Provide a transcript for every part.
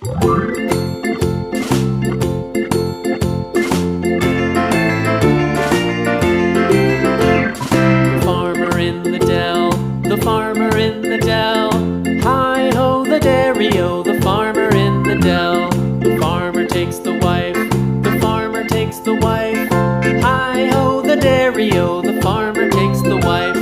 Farmer in the dell, the farmer in the dell. Hi-ho the dairy-o, the farmer in the dell. The farmer takes the wife, the farmer takes the wife. Hi-ho the dairy-o, the farmer takes the wife.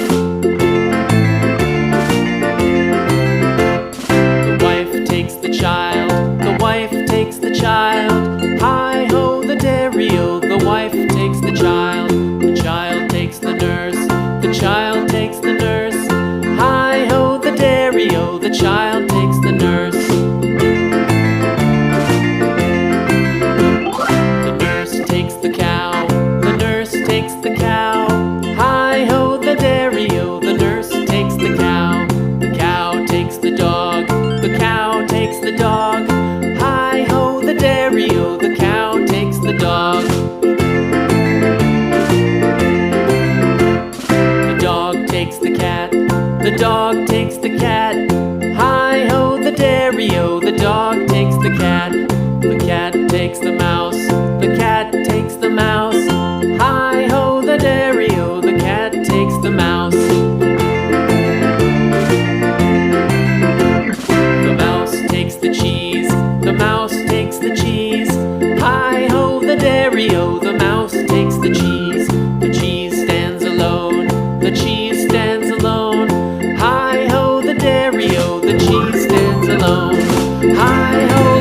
The wife takes the child, the wife takes the child. Hi-ho the dairy-o, the wife takes the child. The child takes the nurse, the child takes the nurse. Hi-ho the dairy-o, the child takes the nurse. The nurse takes the cow, the nurse takes the cow. Hi-ho the dairy-o, the nurse takes the cow. The cow takes the dog, the cow takes the dog. Hi-ho the dairy-o, the cow takes the dog. The dog takes the cat, the dog takes the cat. Hi-ho the dairy-o, the dog takes the cat. The cat takes the mouse, the cat takes the mouse. Hi-ho the dairy-o, the cat takes the mouse. The mouse takes the cheese, the mouse takes the cheese. Hi-ho the dairy-o, the mouse takes the cheese. The cheese stands alone, the cheese stands alone. Hi-ho the dairy-o, the cheese stands alone. Hi-ho